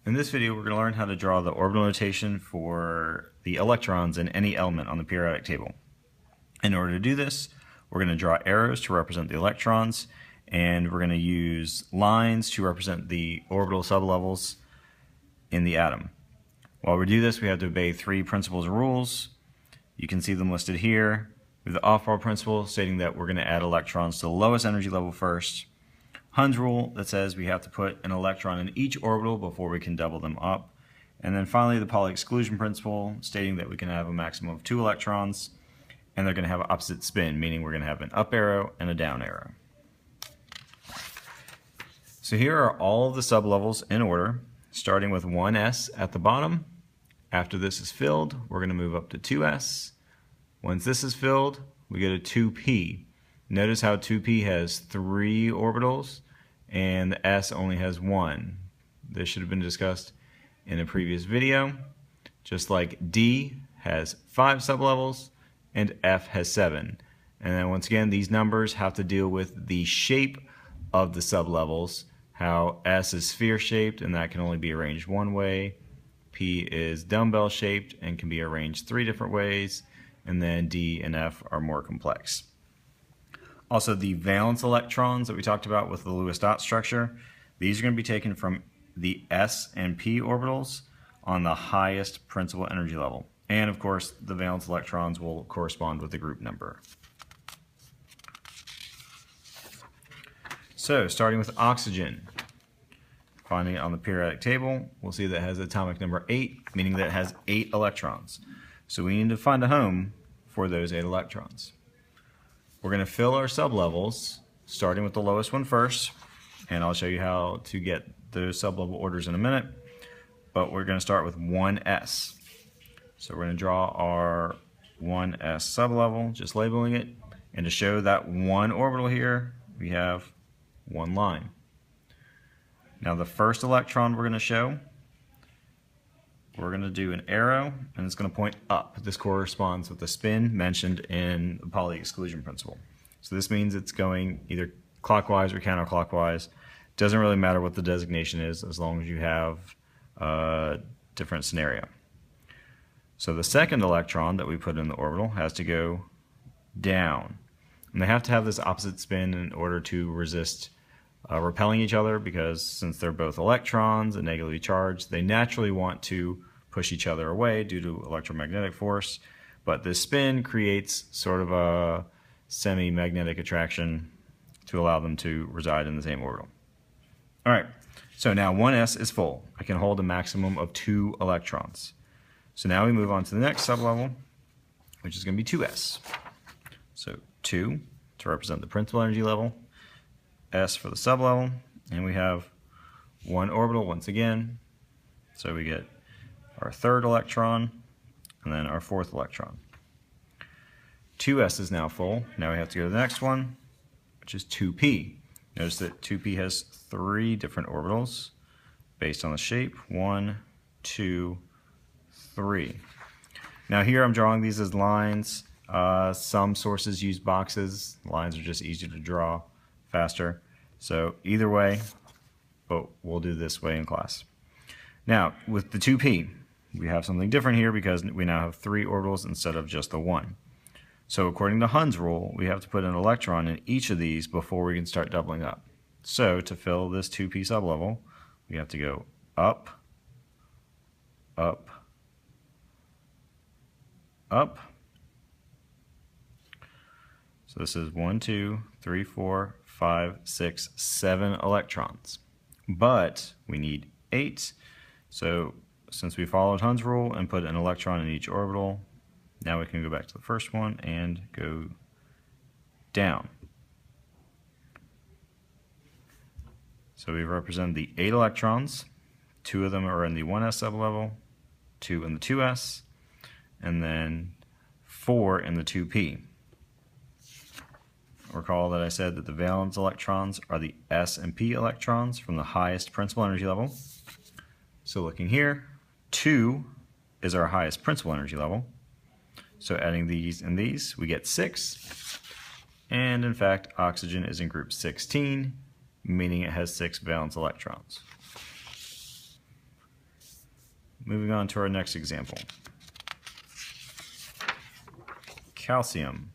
In this video, we're going to learn how to draw the orbital notation for the electrons in any element on the periodic table. In order to do this, we're going to draw arrows to represent the electrons, and we're going to use lines to represent the orbital sublevels in the atom. While we do this, we have to obey three principles and rules. You can see them listed here. We have the off-bar principle stating that we're going to add electrons to the lowest energy level first. Hund's rule that says we have to put an electron in each orbital before we can double them up. And then finally the Pauli exclusion principle stating that we can have a maximum of 2 electrons and they're going to have opposite spin, meaning we're going to have an up arrow and a down arrow. So here are all of the sublevels in order, starting with 1s at the bottom. After this is filled, we're going to move up to 2s. Once this is filled, we go to 2p. Notice how 2p has 3 orbitals and the S only has 1. This should have been discussed in a previous video. Just like D has 5 sublevels and F has 7. And then once again, these numbers have to deal with the shape of the sublevels. How S is sphere shaped and that can only be arranged one way. P is dumbbell shaped and can be arranged 3 different ways. And then D and F are more complex. Also, the valence electrons that we talked about with the Lewis dot structure, these are going to be taken from the S and P orbitals on the highest principal energy level. And of course, the valence electrons will correspond with the group number. So, starting with oxygen, finding it on the periodic table, we'll see that it has atomic number 8, meaning that it has 8 electrons. So we need to find a home for those 8 electrons. We're going to fill our sublevels, starting with the lowest one first, and I'll show you how to get those sublevel orders in a minute, but we're going to start with 1s. So we're going to draw our 1s sublevel, just labeling it, and to show that one orbital here, we have one line. Now the first electron we're going to show, we're going to do an arrow, and it's going to point up. This corresponds with the spin mentioned in the Pauli exclusion principle. So this means it's going either clockwise or counterclockwise. Doesn't really matter what the designation is as long as you have a different scenario. So the second electron that we put in the orbital has to go down. And they have to have this opposite spin in order to resist repelling each other, because since they're both electrons and negatively charged, they naturally want to push each other away due to electromagnetic force. But this spin creates sort of a semi-magnetic attraction to allow them to reside in the same orbital. All right, so now 1s is full. I can hold a maximum of 2 electrons. So now we move on to the next sublevel, which is going to be 2s. So 2 to represent the principal energy level, S for the sublevel, and we have one orbital once again. So we get our third electron and then our fourth electron. 2s is now full. Now we have to go to the next one, which is 2p. Notice that 2p has 3 different orbitals based on the shape. 1, 2, 3. Now here I'm drawing these as lines. Some sources use boxes. Lines are just easier to draw, faster. So either way, but we'll do this way in class. Now with the 2p, we have something different here because we now have 3 orbitals instead of just the 1. So according to Hund's rule, we have to put an electron in each of these before we can start doubling up. So to fill this 2p sublevel, we have to go up, up, up. So this is 1, 2, 3, 4, 5, 6, 7 electrons. But we need 8. So since we followed Hund's rule and put an electron in each orbital, now we can go back to the first one and go down. So we represent the 8 electrons. 2 of them are in the 1s sublevel, 2 in the 2s, and then 4 in the 2p. Recall that I said that the valence electrons are the S and P electrons from the highest principal energy level. So looking here, 2 is our highest principal energy level. So adding these and these, we get 6. And in fact, oxygen is in group 16, meaning it has 6 valence electrons. moving on to our next example. Calcium.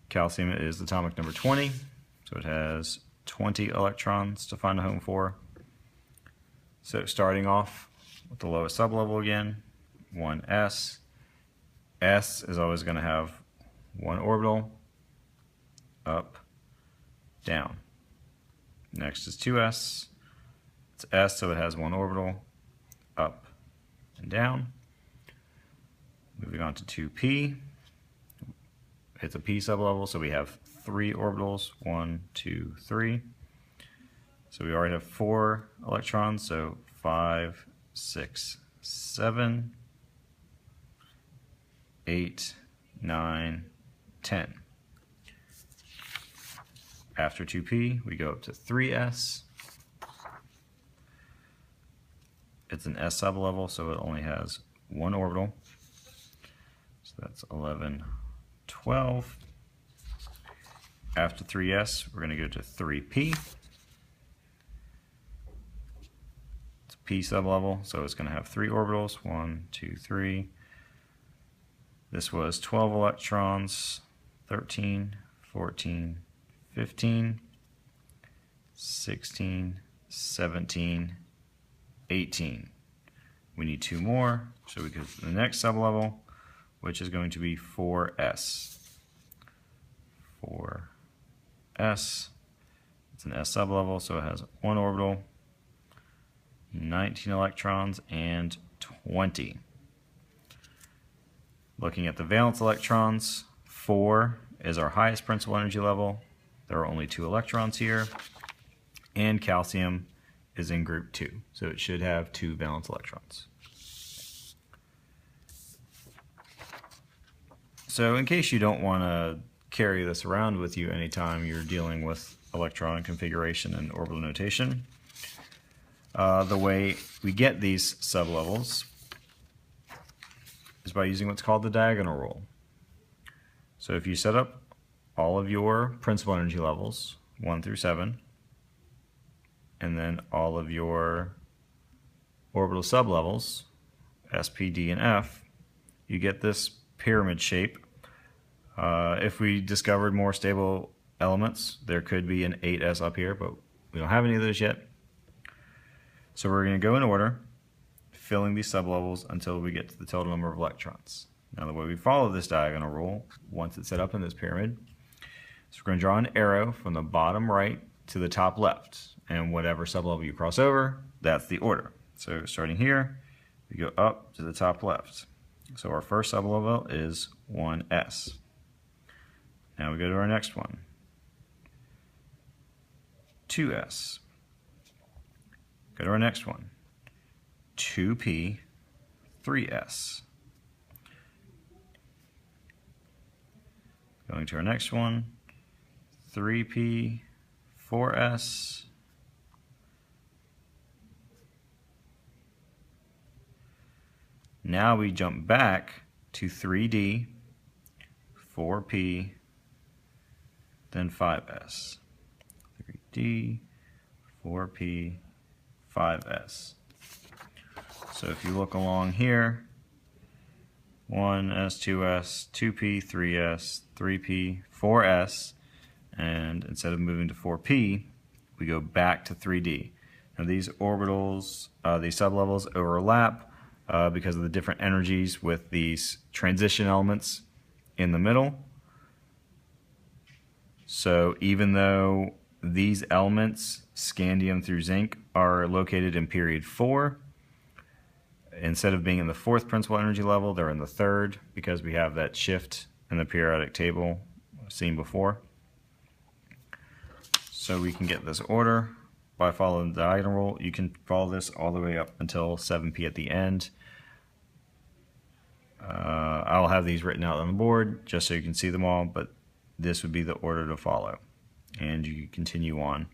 Calcium is atomic number 20, so it has 20 electrons to find a home for. So starting off with the lowest sublevel again, 1s. S is always going to have one orbital, up, down. Next is 2s. It's s, so it has one orbital, up and down. Moving on to 2p. It's a p sublevel, so we have 3 orbitals, 1, 2, 3. So we already have 4 electrons, so 5, 6, 7, 8, 9, 10. After 2p, we go up to 3s. It's an s sublevel, so it only has one orbital. So that's 11, 12. After 3s, we're going to go to 3p. It's a p sublevel, so it's going to have 3 orbitals, 1, 2, 3. This was 12 electrons, 13, 14, 15, 16, 17, 18. We need 2 more, so we go to the next sublevel, which is going to be 4s. 4s. It's an s sublevel, so it has one orbital, 19 electrons, and 20. Looking at the valence electrons, 4 is our highest principal energy level. There are only 2 electrons here, and calcium is in group 2, so it should have 2 valence electrons. So in case you don't want to carry this around with you anytime you're dealing with electron configuration and orbital notation, the way we get these sublevels is by using what's called the diagonal rule. So if you set up all of your principal energy levels, 1 through 7, and then all of your orbital sublevels, S, P, D, and F, you get this pyramid shape. If we discovered more stable elements, there could be an 8s up here, but we don't have any of those yet. So we're going to go in order, filling these sublevels until we get to the total number of electrons. Now the way we follow this diagonal rule, once it's set up in this pyramid, is we're going to draw an arrow from the bottom right to the top left. And whatever sublevel you cross over, that's the order. So starting here, we go up to the top left. So our first sublevel is 1s. Now we go to our next one, 2s. Go to our next one, 2p, 3s. Going to our next one, 3p, 4s. Now we jump back to 3d, 4p, then 5s. 3d, 4p, 5s. So if you look along here, 1s, 2s, 2p, 3s, 3p, 4s, and instead of moving to 4p, we go back to 3d. Now these orbitals, these sublevels overlap because of the different energies with these transition elements in the middle. So even though these elements, scandium through zinc, are located in period 4, instead of being in the 4th principal energy level, they're in the 3rd because we have that shift in the periodic table seen before. So we can get this order by following the diagonal rule. You can follow this all the way up until 7p at the end. I'll have these written out on the board just so you can see them all, but this would be the order to follow. And you continue on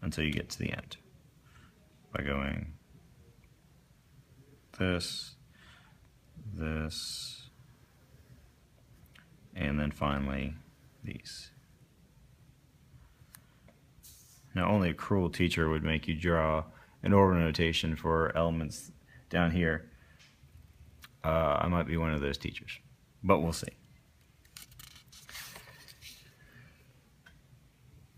until you get to the end by going this, this, and then finally these. Now only a cruel teacher would make you draw an orbital notation for elements down here, I might be one of those teachers, but we'll see.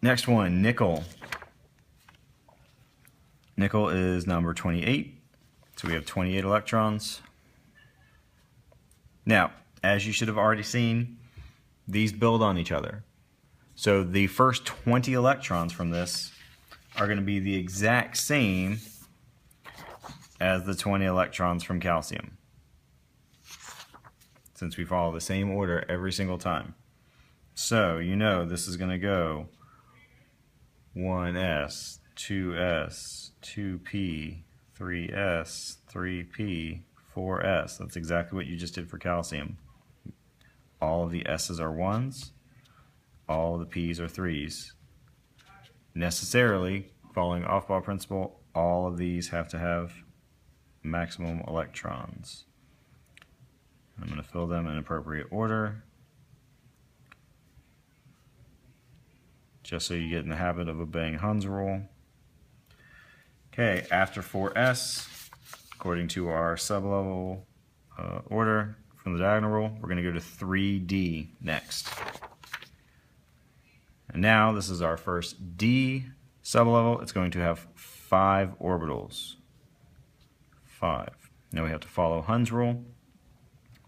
Next one, nickel. Nickel is number 28, so we have 28 electrons. Now, as you should have already seen, these build on each other. So the first 20 electrons from this are going to be the exact same as the 20 electrons from calcium, since we follow the same order every single time. So you know this is going to go 1s, 2s, 2p, 3s, 3p, 4s. That's exactly what you just did for calcium. All of the s's are 1s, all of the p's are 3s. Necessarily, following off-ball principle, all of these have to have maximum electrons. I'm going to fill them in appropriate order, just so you get in the habit of obeying Hund's rule. Okay, after 4s, according to our sublevel order from the diagonal rule, we're going to go to 3d next. And now this is our first D sublevel. It's going to have 5 orbitals. 5. Now we have to follow Hund's rule.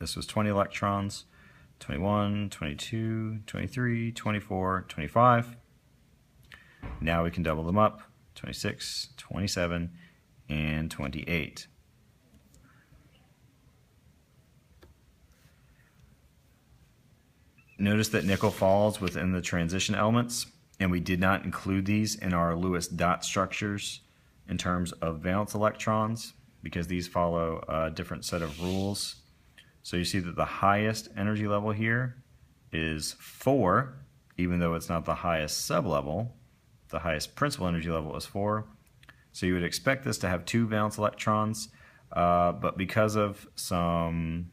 This was 20 electrons, 21, 22, 23, 24, 25. Now we can double them up, 26, 27, and 28. Notice that nickel falls within the transition elements, and we did not include these in our Lewis dot structures in terms of valence electrons, because these follow a different set of rules. So you see that the highest energy level here is 4, even though it's not the highest sublevel. The highest principal energy level is 4. So you would expect this to have 2 valence electrons, but because of some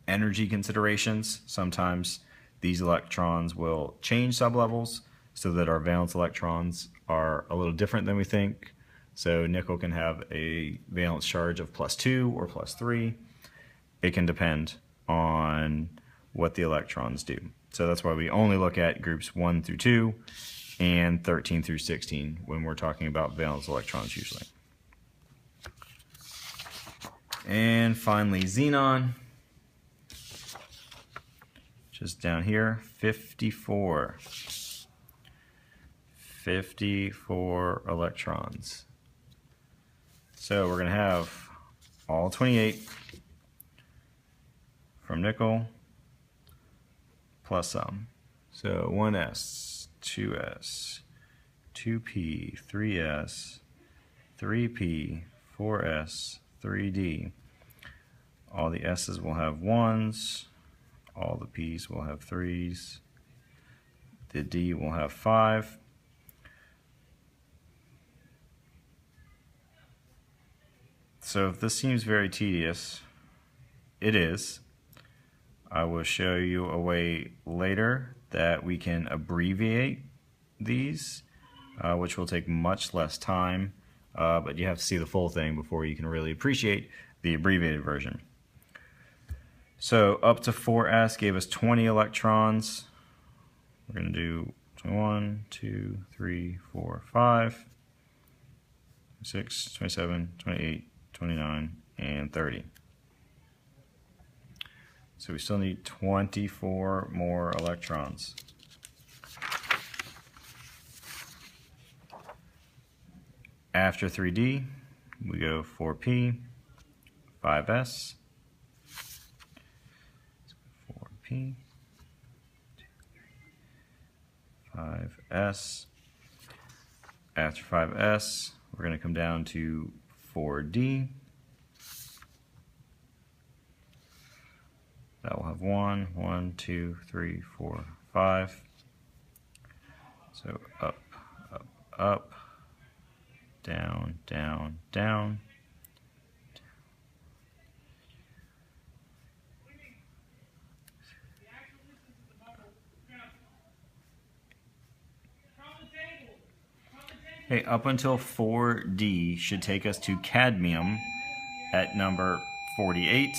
energy considerations, sometimes these electrons will change sublevels so that our valence electrons are a little different than we think. So nickel can have a valence charge of +2 or +3. It can depend on what the electrons do. So that's why we only look at groups 1 through 2 and 13 through 16 when we're talking about valence electrons usually. And finally, xenon, just down here, 54. 54 electrons. So we're going to have all 28 from nickel plus some. So 1s, 2s, 2p, 3s, 3p, 4s, 3d. All the s's will have 1s, all the p's will have 3s, the d will have 5. So if this seems very tedious, it is. I will show you a way later that we can abbreviate these, which will take much less time, but you have to see the full thing before you can really appreciate the abbreviated version. So up to 4s gave us 20 electrons. We're going to do 21, 2, 3, 4, 5, 6, 27, 28, 29, and 30. So we still need 24 more electrons. After 3D, we go 4p, 5s, 4p, 5s. After 5s, we're going to come down to 4d. That will have 1, 2, 3, 4, 5. So up, up, up, down, down, down. Okay, up until 4D should take us to cadmium at number 48.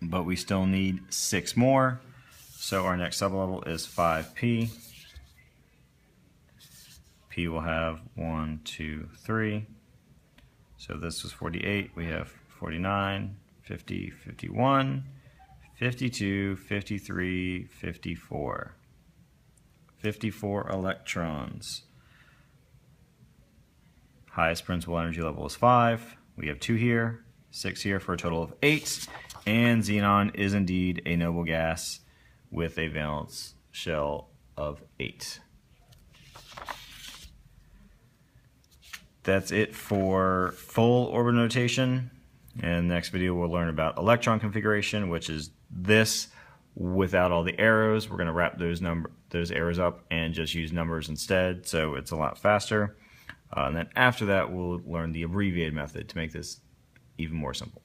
But we still need 6 more. So our next sublevel is 5P. P will have 1, 2, 3. So this was 48. We have 49, 50, 51, 52, 53, 54. 54 electrons. Highest principal energy level is 5. We have 2 here, 6 here for a total of 8. And xenon is indeed a noble gas with a valence shell of 8. That's it for full orbital notation. And next video we'll learn about electron configuration, which is this without all the arrows. We're going to wrap those arrows up and just use numbers instead, so it's a lot faster. And then after that we'll learn the abbreviated method to make this even more simple.